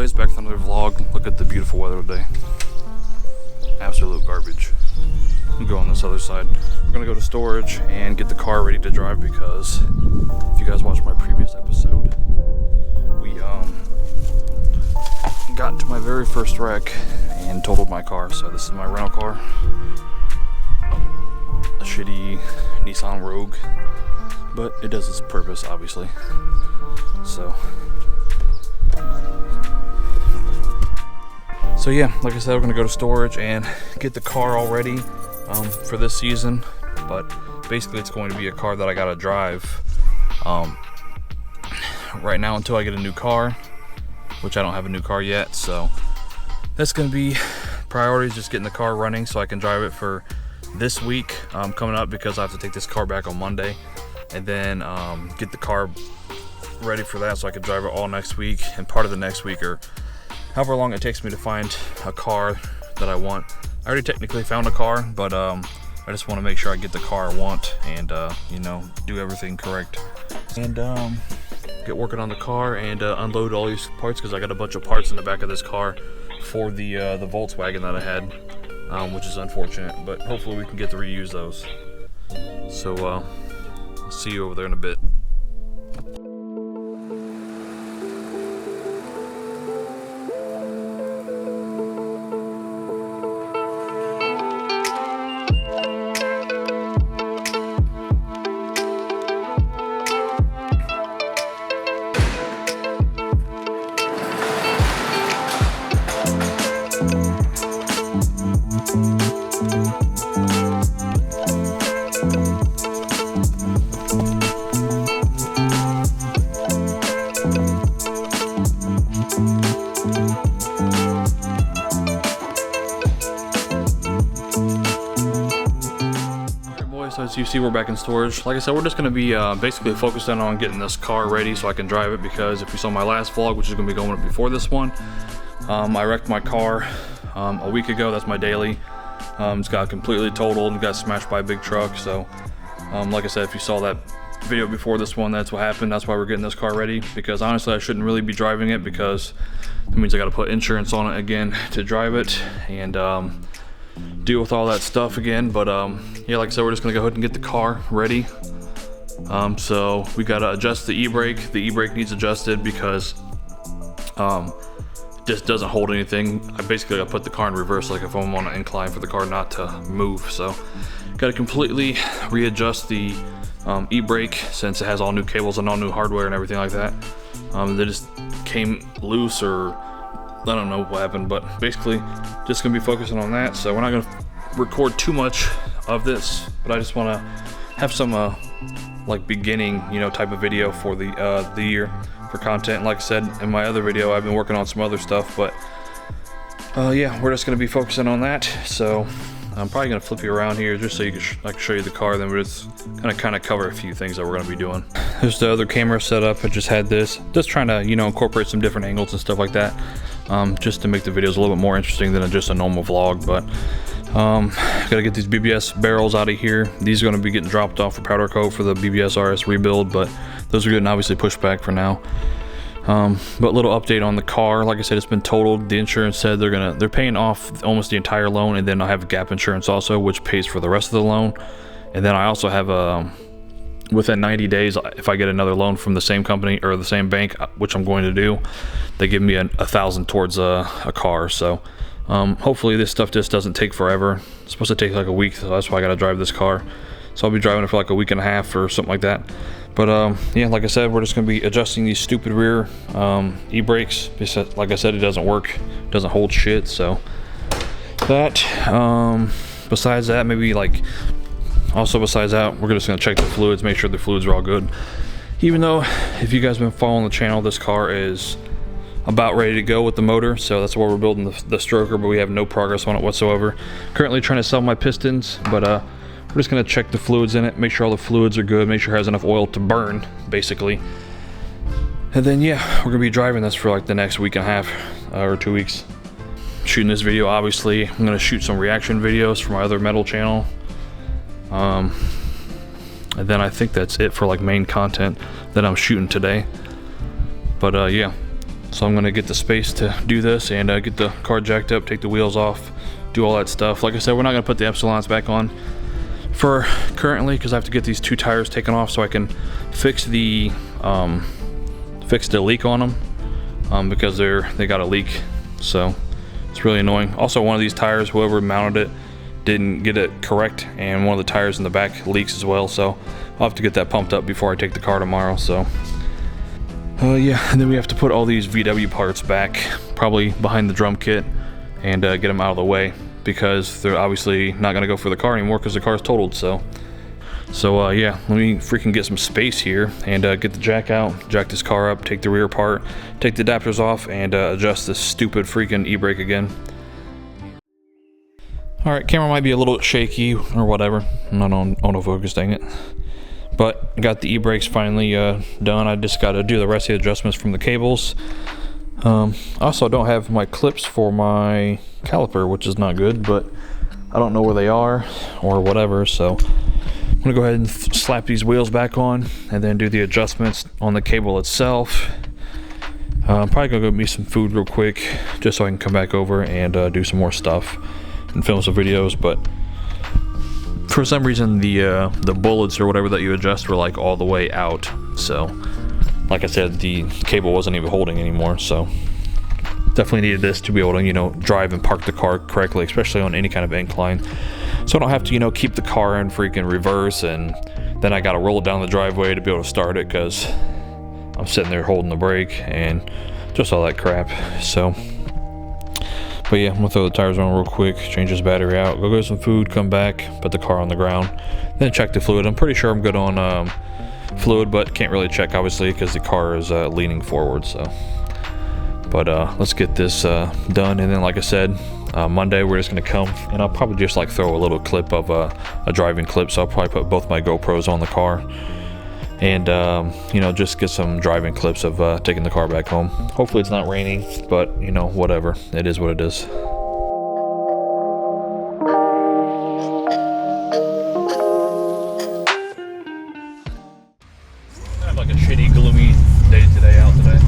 Anyways, back to another vlog. Look at the beautiful weather today. Absolute garbage. We'll go on this other side. We're gonna go to storage and get the car ready to drive because if you guys watched my previous episode, we got into my very first wreck and totaled my car. So this is my rental car, a shitty Nissan Rogue, but it does its purpose, obviously. So yeah, like I said, we're gonna go to storage and get the car all ready for this season. But basically, it's going to be a car that I gotta drive right now until I get a new car, which I don't have a new car yet. So that's gonna be priority, just getting the car running so I can drive it for this week coming up, because I have to take this car back on Monday, and then get the car ready for that so I can drive it all next week and part of the next week, or however long it takes me to find a car that I want. I already technically found a car, but I just want to make sure I get the car I want and you know, do everything correct and get working on the car and unload all these parts, because I got a bunch of parts in the back of this car for the Volkswagen that I had, which is unfortunate, but hopefully we can get to reuse those. So I'll see you over there in a bit. So as you see, we're back in storage. Like I said, we're just going to be basically focusing on getting this car ready so I can drive it, because if you saw my last vlog, which is going to be going up before this one, I wrecked my car a week ago. That's my daily. It's got completely totaled and got smashed by a big truck. So like I said, if you saw that video before this one, that's what happened. That's why we're getting this car ready, because honestly I shouldn't really be driving it, because it means I got to put insurance on it again to drive it and deal with all that stuff again. But yeah, like I said, we're just gonna go ahead and get the car ready. So we gotta adjust the e-brake. The e-brake needs adjusted because it just doesn't hold anything. I basically gotta put the car in reverse, like if I'm on an incline, for the car not to move. So gotta completely readjust the e-brake, since it has all new cables and all new hardware and everything like that. They just came loose, or I don't know what happened, but basically just gonna be focusing on that. So we're not gonna record too much of this, but I just want to have some like beginning, you know, type of video for the year for content. Like I said in my other video, I've been working on some other stuff, but yeah, we're just gonna be focusing on that. So I'm probably gonna flip you around here just so you can I can show you the car. Then we're just gonna kind of cover a few things that we're gonna be doing. There's the other camera setup. I just had this, just trying to, you know, incorporate some different angles and stuff like that, just to make the videos a little bit more interesting than just a normal vlog. But gotta get these BBS barrels out of here. These are gonna be getting dropped off for powder coat for the BBS RS rebuild, but those are getting obviously pushed back for now. But little update on the car. Like I said, it's been totaled. The insurance said they're paying off almost the entire loan, and then I have gap insurance also, which pays for the rest of the loan. And then I also have within 90 days, if I get another loan from the same company or the same bank, which I'm going to do, they give me $1,000 towards a car. So hopefully this stuff just doesn't take forever. It's supposed to take like a week, so that's why I gotta drive this car. So I'll be driving it for like a week and a half or something like that. But yeah, like I said, we're just gonna be adjusting these stupid rear e-brakes. Like I said, it doesn't work, it doesn't hold shit. So that besides that, maybe like also besides that, we're just gonna check the fluids, make sure the fluids are all good. Even though, if you guys have been following the channel, this car is about ready to go with the motor, so that's why we're building the stroker, but we have no progress on it whatsoever. Currently trying to sell my pistons, but we're just gonna check the fluids in it, make sure all the fluids are good, make sure it has enough oil to burn, basically. And then yeah, we're gonna be driving this for like the next week and a half or 2 weeks. Shooting this video, obviously I'm gonna shoot some reaction videos for my other metal channel. And then I think that's it for like main content that I'm shooting today. But yeah, So I'm gonna get the space to do this and get the car jacked up, take the wheels off, do all that stuff. Like I said, we're not gonna put the Epsilons back on for currently because I have to get these 2 tires taken off so I can fix the leak on them because they got a leak. So it's really annoying. Also, one of these tires, whoever mounted it didn't get it correct, and one of the tires in the back leaks as well. So I'll have to get that pumped up before I take the car tomorrow. So yeah, and then we have to put all these VW parts back, probably behind the drum kit, and get them out of the way because they're obviously not gonna go for the car anymore because the car's totaled. So yeah, let me freaking get some space here and get the jack out, jack this car up, take the rear part, take the adapters off, and adjust this stupid freaking e-brake again. Alright, camera might be a little shaky or whatever. I'm not on autofocus, dang it. But got the e-brakes finally done. I just got to do the rest of the adjustments from the cables. Also don't have my clips for my caliper, which is not good, but I don't know where they are or whatever, so I'm gonna go ahead and slap these wheels back on and then do the adjustments on the cable itself. I'm probably gonna go get me some food real quick just so I can come back over and do some more stuff and film some videos. But for some reason the bullets or whatever that you adjust were like all the way out, so like I said, the cable wasn't even holding anymore. So definitely needed this to be able to, you know, drive and park the car correctly, especially on any kind of incline, so I don't have to, you know, keep the car in freaking reverse and then I gotta roll it down the driveway to be able to start it because I'm sitting there holding the brake and just all that crap. So but yeah, I'm gonna throw the tires on real quick, change this battery out, go get some food, come back, put the car on the ground, then check the fluid. I'm pretty sure I'm good on fluid, but can't really check obviously because the car is leaning forward. So but let's get this done, and then like I said, Monday we're just gonna come and I'll probably just like throw a little clip of a driving clip. So I'll probably put both my GoPros on the car and you know, just get some driving clips of taking the car back home. Hopefully it's not raining, but you know, whatever, it is what it is. Kind of like a shitty, gloomy day today out today.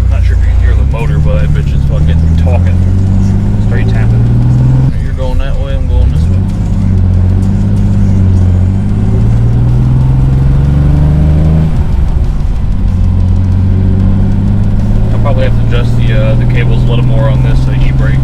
Not sure if you can hear the motor, but that bitch is fucking talking. Straight tapping. You're going that way, I'm going this way. I'll probably have to adjust the cables a little more on this e-brake.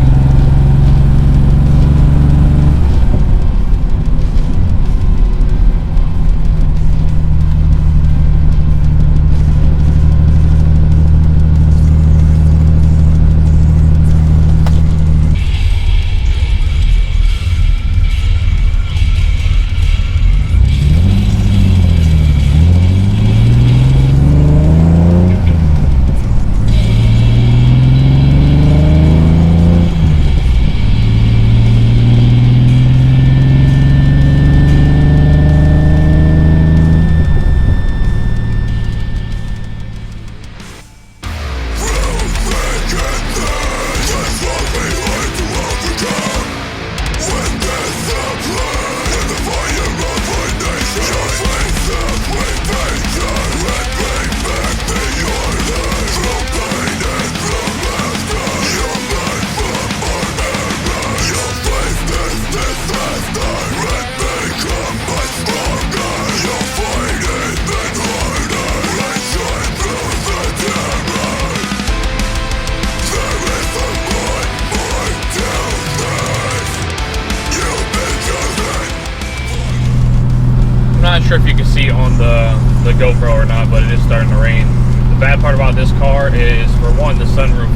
Not sure if you can see on the GoPro or not, but it is starting to rain. The bad part about this car is, for one, the sunroof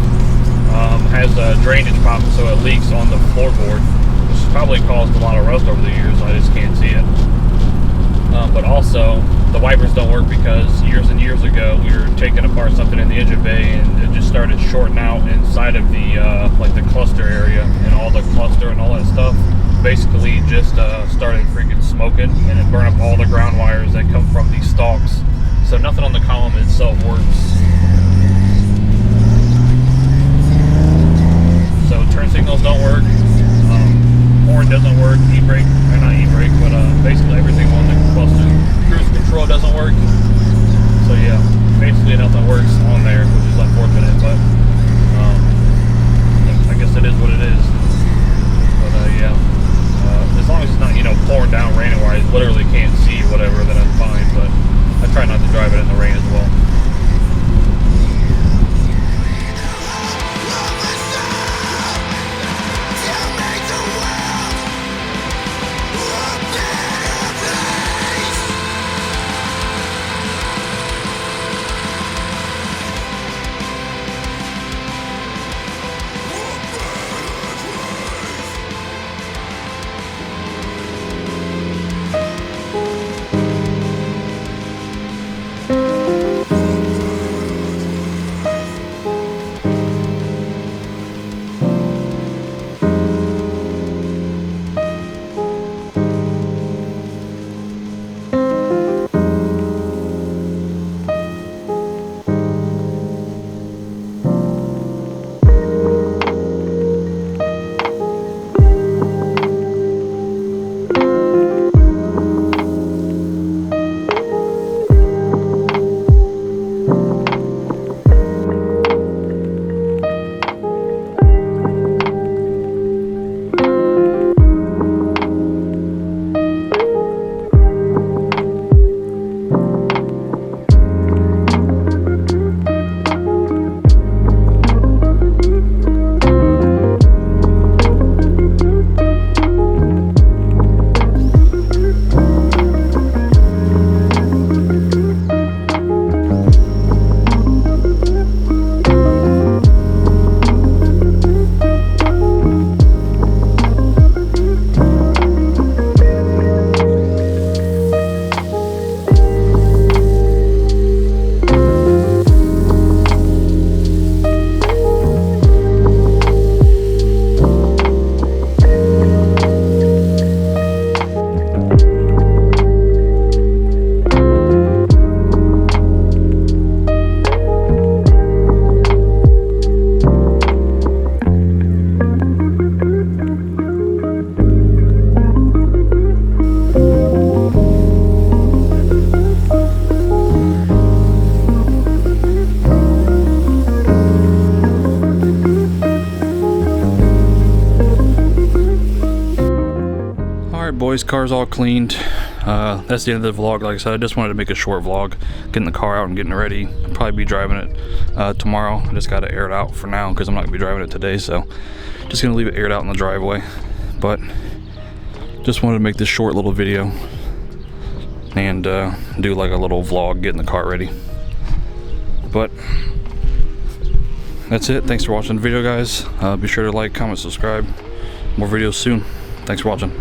has a drainage problem, so it leaks on the floorboard, which probably caused a lot of rust over the years. I just can't see it. But also, the wipers don't work because years and years ago we were taking apart something in the engine bay and it just started shorting out inside of the like the cluster area, and all the cluster and all that stuff basically just started freaking smoking, and it burned up all the ground wires that come from these stalks. So nothing on the column itself works. So turn signals don't work, horn doesn't work, e-brake, or not e-brake, work. So yeah, basically nothing works on there, which is unfortunate, but I guess it is what it is. But yeah, as long as it's not, you know, pouring down raining where I literally can't see whatever, then I'm fine. But I try not to drive it in the rain as well. Boys, car's all cleaned. That's the end of the vlog. Like I said, I just wanted to make a short vlog, getting the car out and getting it ready. I'll probably be driving it tomorrow. I just got to air it out for now because I'm not gonna be driving it today, so just gonna leave it aired out in the driveway. But just wanted to make this short little video and do like a little vlog getting the car ready. But that's it. Thanks for watching the video, guys. Be sure to like, comment, subscribe. More videos soon. Thanks for watching.